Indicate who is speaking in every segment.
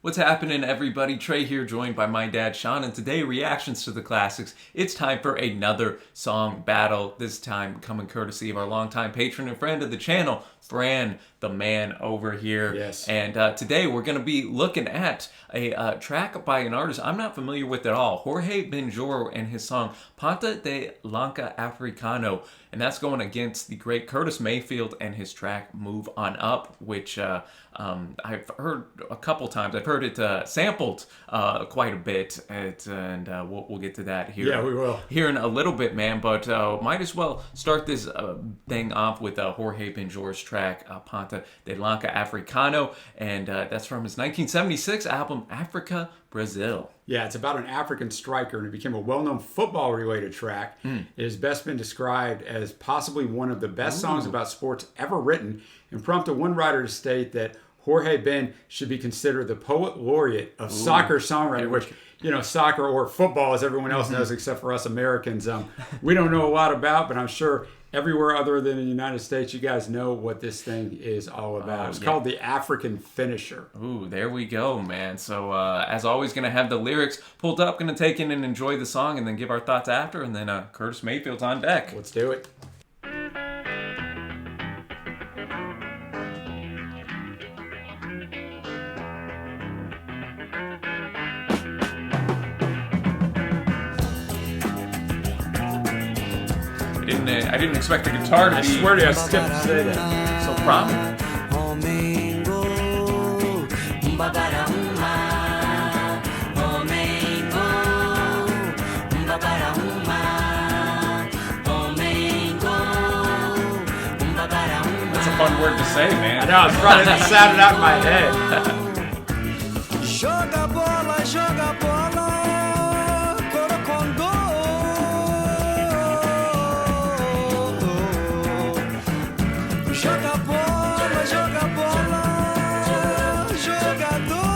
Speaker 1: What's happening, everybody? Trey here, joined by my dad, Sean, and today, reactions to the classics. It's time for another song battle, this time coming courtesy of our longtime patron and friend of the channel, Fran, the man over here.
Speaker 2: Yes.
Speaker 1: And today, we're going to be looking at a track by an artist I'm not familiar with at all, Jorge Benjor, and his song, Ponta de Lanca Africano. And that's going against the great Curtis Mayfield and his track, Move On Up, which I've heard a couple times. I've heard it sampled quite a bit, and we'll get to that here.
Speaker 2: Yeah, we will.
Speaker 1: Here in a little bit, man, but might as well start this thing off with Jorge Benjor's track, Ponta de Lanca Africano, and that's from his 1976 album, Africa, Brazil.
Speaker 2: Yeah, it's about an African striker, and it became a well-known football-related track. It has best been described as possibly one of the best songs about sports ever written, and prompted one writer to state that Jorge Ben should be considered the poet laureate of soccer songwriting, which, you know, soccer or football, as everyone else knows except for us Americans, we don't know a lot about, but I'm sure everywhere other than in the United States, you guys know what this thing is all about. It's called the African Finisher.
Speaker 1: Ooh, there we go, man. So, as always, going to have the lyrics pulled up, going to take in and enjoy the song, and then give our thoughts after, and then Curtis Mayfield's on deck.
Speaker 2: Let's do it.
Speaker 1: I didn't expect the guitar to be...
Speaker 2: I swear to you, I skipped to say that.
Speaker 1: So prominent. That's a fun word to say, man.
Speaker 2: I know, it's probably it sounded out in my head.
Speaker 3: Joga bola, joga bola, corocondo. Joga bola, joga bola, jogador.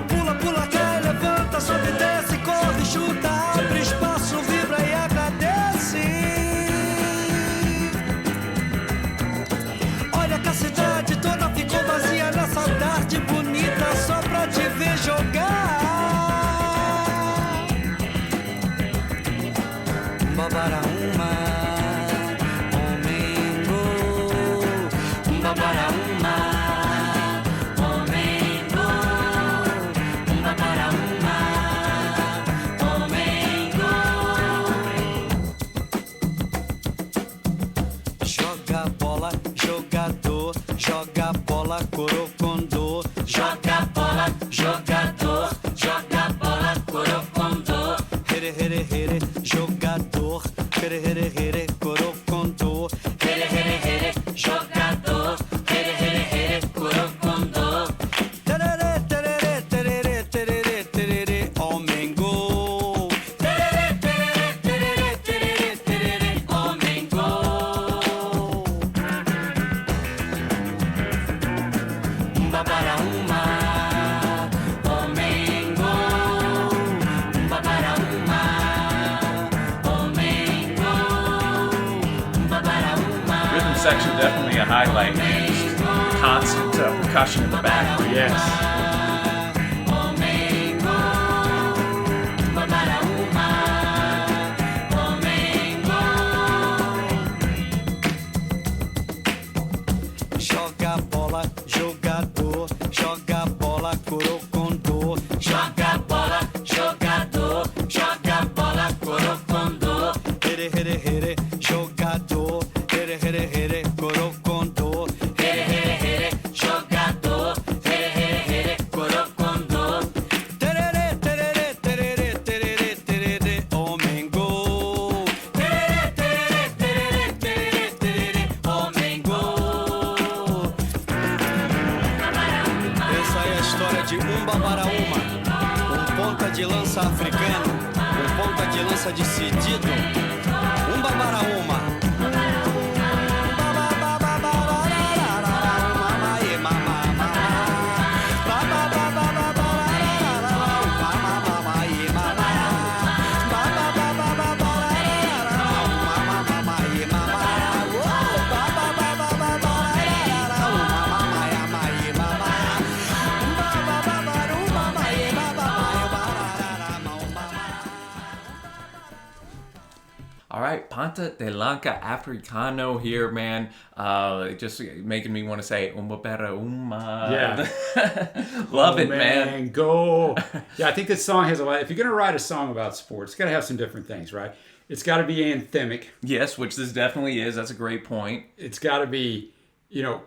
Speaker 3: Pula, pula, cai, levanta, sobe, desce, corre, chuta, abre espaço, vibra e agradece. Olha que a cidade toda ficou vazia nessa tarde bonita só pra te ver jogar. Babaraúma, Omengo, Babaraúma, Omengo, Babaraúma, Omengo. Joga bola, jogador, joga bola, corocondô. Joga bola, jogador, joga bola, corocondô. Here, here, here, jogador. Here, here, here, corocondô. Here, here, here, jogador. Here, here, here, corocondô. Tererê, tererê, tererê, tererê, tererê, Omengo. Tererê, tererê, tererê, tererê, tererê, Omengo. Babaraúma, Omengo, Babaraúma, Omengo, Babaraúma.
Speaker 1: Rhythm section definitely a highlight, man. Just constant percussion in the background.
Speaker 2: Yes.
Speaker 3: Omengo, Babaraúma, Omengo. Joga bola, jogador, joga bola, corocondô. Joga bola, jogador, joga bola, corocondô. Here, here, here, jogador. Here, here, here, corocondô. Here, here, here, jogador. Here, here, here, corocondô. Tererê, tererê, tererê, tererê, tererê, Omengo. Tererê, tererê, tererê, tererê, tererê, Omengo. Essa é a história de Babaraúma, ponta de lança africano, ponta de lança decidido, Babaraúma.
Speaker 1: Ponta de Lanca Africano here, man. Just making me want to say Uma Bera Uma.
Speaker 2: Yeah.
Speaker 1: Love it, man.
Speaker 2: Go. Yeah, I think this song has a lot. If you're going to write a song about sports, it's got to have some different things, right? It's got to be anthemic.
Speaker 1: Yes, which this definitely is. That's a great point.
Speaker 2: It's got to be,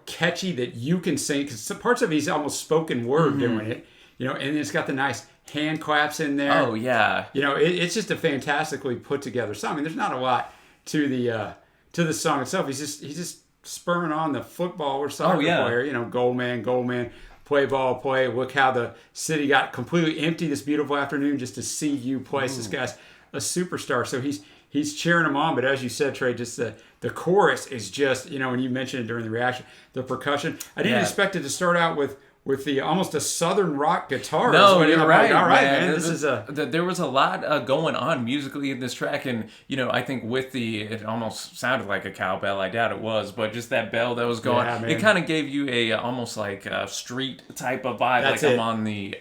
Speaker 2: catchy that you can sing. Because some parts of it, he's almost spoken word doing it. And it's got the nice hand claps in there.
Speaker 1: Oh, yeah.
Speaker 2: It's just a fantastically put together song. I mean, there's not a lot to the song itself. He's just spurring on the football or soccer player. Goal man, play ball, play. Look how the city got completely empty this beautiful afternoon just to see you play. So this guy's a superstar. So he's cheering him on. But as you said, Trey, just the chorus is just, and you mentioned it during the reaction, the percussion. I didn't expect it to start out with the almost a southern rock guitar.
Speaker 1: No, you're right.
Speaker 2: All right, man.
Speaker 1: There was a lot going on musically in this track, and I think it almost sounded like a cowbell. I doubt it was, but just that bell that was going, it kind of gave you a almost like a street type of vibe.
Speaker 2: That's
Speaker 1: like
Speaker 2: it.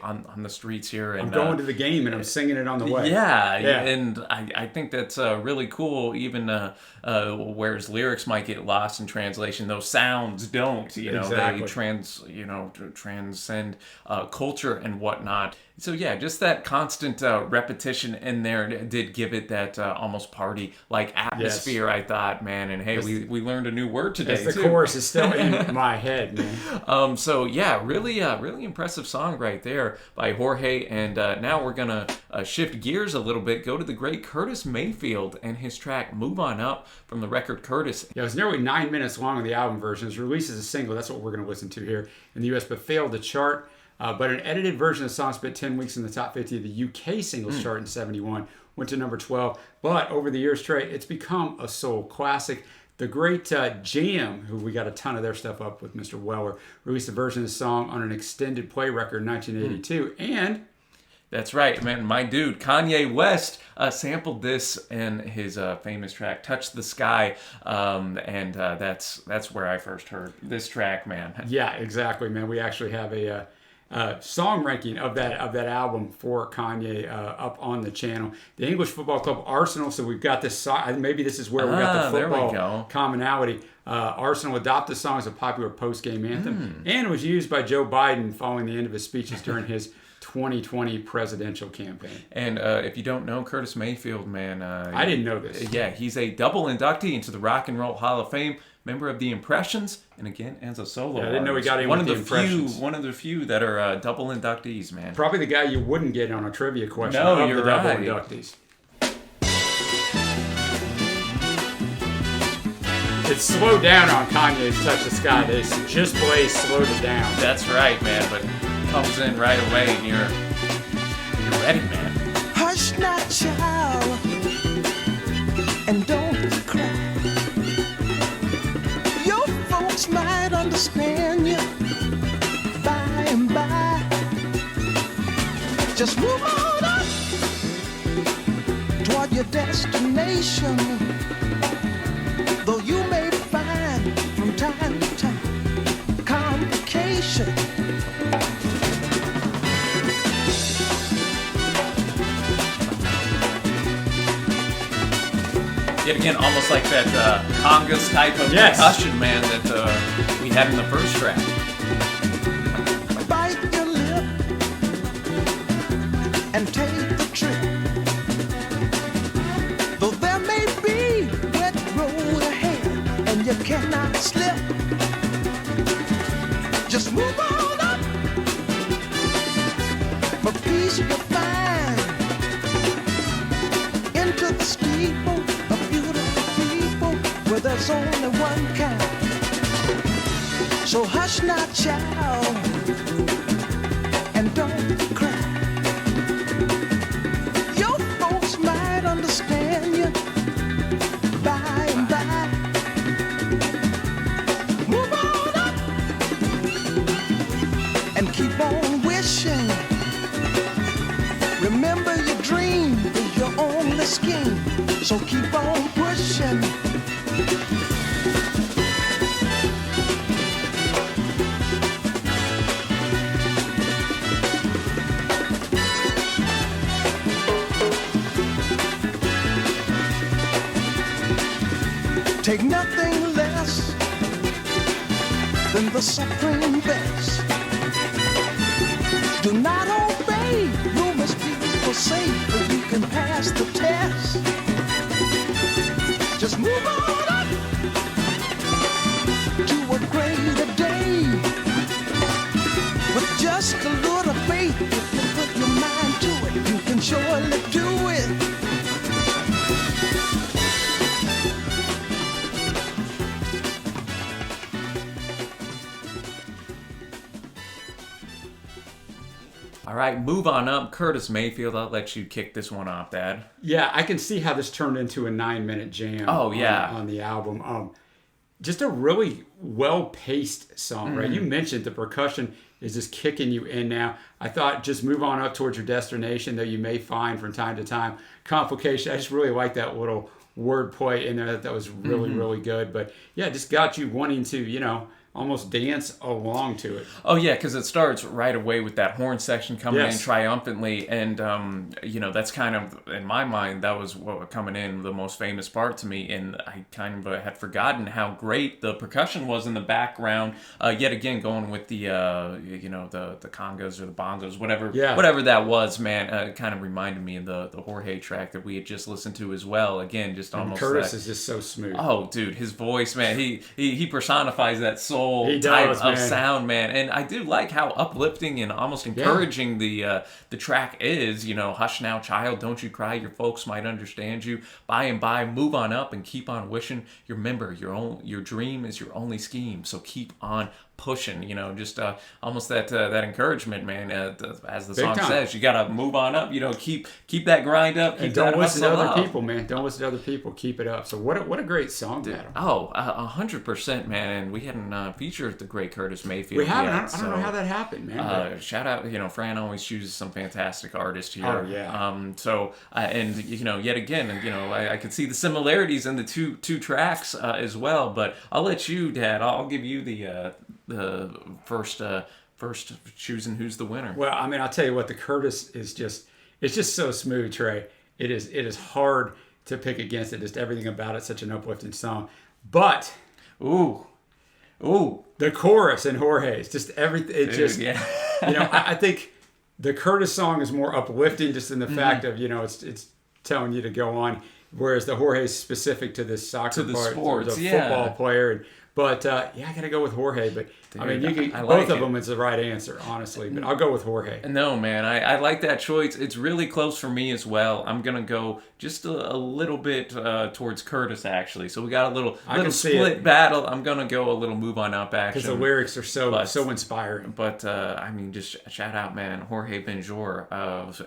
Speaker 1: I'm on the streets here, and
Speaker 2: I'm going to the game and I'm singing it on the way.
Speaker 1: Yeah. And I think that's really cool. Even whereas lyrics might get lost in translation, those sounds don't.
Speaker 2: Exactly.
Speaker 1: They transcend culture and whatnot. So yeah, just that constant repetition in there did give it that almost party-like atmosphere. Yes. I thought, man, and hey, we learned a new word today.
Speaker 2: The chorus is still in my head, man.
Speaker 1: So yeah, really impressive song right there by Jorge. And now we're gonna shift gears a little bit, go to the great Curtis Mayfield and his track "Move On Up" from the record Curtis.
Speaker 2: Yeah, it was nearly 9 minutes long on the album version. It was released as a single. That's what we're gonna listen to here in the U.S., but failed to chart. But an edited version of the song spent 10 weeks in the top 50 of the UK singles chart in 71, went to number 12. But over the years, Trey, it's become a soul classic. The great Jam, who we got a ton of their stuff up with Mr. Weller, released a version of the song on an extended play record in 1982. And
Speaker 1: that's right, man. My dude, Kanye West, sampled this in his famous track "Touch the Sky," and that's where I first heard this track, man.
Speaker 2: Yeah, exactly, man. We actually have a song ranking of that album for Kanye up on the channel. The English football club Arsenal. So we've got this song. Maybe this is where we got the football commonality. Arsenal adopted the song as a popular post-game anthem and was used by Joe Biden following the end of his speeches during his 2020 presidential campaign.
Speaker 1: And if you don't know Curtis Mayfield, man,
Speaker 2: I didn't know this.
Speaker 1: Yeah, he's a double inductee into the Rock and Roll Hall of Fame, member of the Impressions, and again as a solo.
Speaker 2: I didn't know he got in with the Impressions.
Speaker 1: One of the few that are double inductees, man.
Speaker 2: Probably the guy you wouldn't get on a trivia question.
Speaker 1: No, you're
Speaker 2: double
Speaker 1: right.
Speaker 2: Inductees. It's slowed down on Kanye's Touch the Sky. They just play slowed it down.
Speaker 1: That's right, man, but comes in right away and you're ready, man.
Speaker 3: Hush not, child, and don't cry. Your folks might understand you by and by. Just move on up toward your destination. Though you may find from time to time complication.
Speaker 1: Yet again, almost like that congas type of percussion, man, that we had in the first track.
Speaker 3: Bite your lip and take the trip. Though there may be wet road ahead and you cannot slip, just move on up. For peace you'll find into the steeple. Where there's only one kind. So hush not, child, and don't cry. Your folks might understand you by and by. Move on up and keep on wishing. Remember your dream is your only scheme. So keep on pushing. take nothing less than the supreme best. Do not obey, rumors people say, but you can pass the test. Just move on up to a greater day. With just a little faith, if you put your mind to it, you can surely do it.
Speaker 1: All right, move on up. Curtis Mayfield, I'll let you kick this one off, Dad.
Speaker 2: Yeah, I can see how this turned into a 9-minute jam.
Speaker 1: Oh, yeah.
Speaker 2: On the album. Just a really well-paced song, right? You mentioned the percussion is just kicking you in now. I thought just move on up towards your destination, though you may find from time to time complication. I just really like that little wordplay in there. That was really, really good. But yeah, just got you wanting to, almost dance along to it.
Speaker 1: Oh, yeah, because it starts right away with that horn section coming in
Speaker 2: Yes.
Speaker 1: triumphantly. And, that's kind of, in my mind, that was what coming in the most famous part to me. And I kind of had forgotten how great the percussion was in the background. Yet again, going with the congas or the bongos, whatever that was, man, kind of reminded me of the Jorge track that we had just listened to as well. Again, just
Speaker 2: And
Speaker 1: almost
Speaker 2: Curtis
Speaker 1: that,
Speaker 2: is just so smooth.
Speaker 1: oh, dude, his voice, man, he personifies that soul
Speaker 2: He
Speaker 1: type
Speaker 2: does,
Speaker 1: of
Speaker 2: man.
Speaker 1: sound, man. And I do like how uplifting and almost encouraging the track is. Hush now, child, don't you cry. Your folks might understand you. By and by, move on up and keep on wishing. Remember, your dream is your only scheme. So keep on pushing. Just almost that encouragement, man. As the
Speaker 2: Big
Speaker 1: song
Speaker 2: time.
Speaker 1: says, you gotta move on up. Keep that grind up. Keep
Speaker 2: And don't
Speaker 1: that
Speaker 2: listen to
Speaker 1: hustle
Speaker 2: other
Speaker 1: up.
Speaker 2: people, man. Don't listen to other people. Keep it up. So what a great song, Adam.
Speaker 1: Oh, 100%, man. And we hadn't featured the great Curtis Mayfield.
Speaker 2: We haven't.
Speaker 1: Yet,
Speaker 2: I don't know how that happened, man.
Speaker 1: Shout out, Fran always chooses some fantastic artists here.
Speaker 2: Oh, yeah.
Speaker 1: And yet again, I could see the similarities in the two tracks as well. But I'll let you, Dad. I'll give you the first choosing who's the winner.
Speaker 2: Well, I mean, I'll tell you what, the Curtis is it's just so smooth, Trey. It is hard to pick against it. Just everything about it, such an uplifting song. But
Speaker 1: Ooh,
Speaker 2: the chorus in Jorge's, just everything. It
Speaker 1: dude,
Speaker 2: just,
Speaker 1: yeah.
Speaker 2: I think the Curtis song is more uplifting, just in the fact of it's telling you to go on, whereas the Jorge is specific to this soccer
Speaker 1: To the
Speaker 2: part,
Speaker 1: sports,
Speaker 2: the
Speaker 1: yeah.
Speaker 2: football player. But I gotta go with Jorge. But I mean,
Speaker 1: Dude, I
Speaker 2: both
Speaker 1: like
Speaker 2: of
Speaker 1: it.
Speaker 2: them is the right answer, honestly. But I'll go with Jorge.
Speaker 1: No, man, I like that choice. It's really close for me as well. I'm gonna go just a little bit towards Curtis, actually. So we got a little
Speaker 2: can see
Speaker 1: split
Speaker 2: it.
Speaker 1: battle. I'm gonna go a little move on up action
Speaker 2: Because the lyrics are
Speaker 1: But-
Speaker 2: so inspiring.
Speaker 1: But I mean, just shout out, man, Jorge Benjor,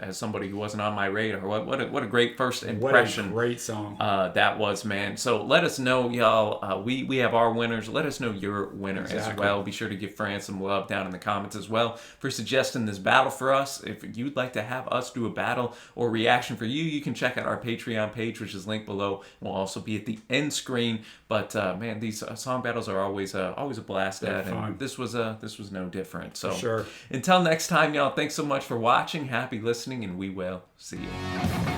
Speaker 1: as somebody who wasn't on my radar. What a great first impression.
Speaker 2: What a great song.
Speaker 1: That was, man. So let us know, y'all. We have our winners. Let us know your winner as
Speaker 2: Exactly.
Speaker 1: well. Be sure to give Fran some love down in the comments as well for suggesting this battle for us. If you'd like to have us do a battle or reaction for you, you can check out our Patreon page, which is linked below. We'll also be at the end screen. But man, these song battles are always a blast.
Speaker 2: They're
Speaker 1: At,
Speaker 2: fun.
Speaker 1: and this was no different. So
Speaker 2: Sure.
Speaker 1: until next time, y'all. Thanks so much for watching. Happy listening, and we will see you.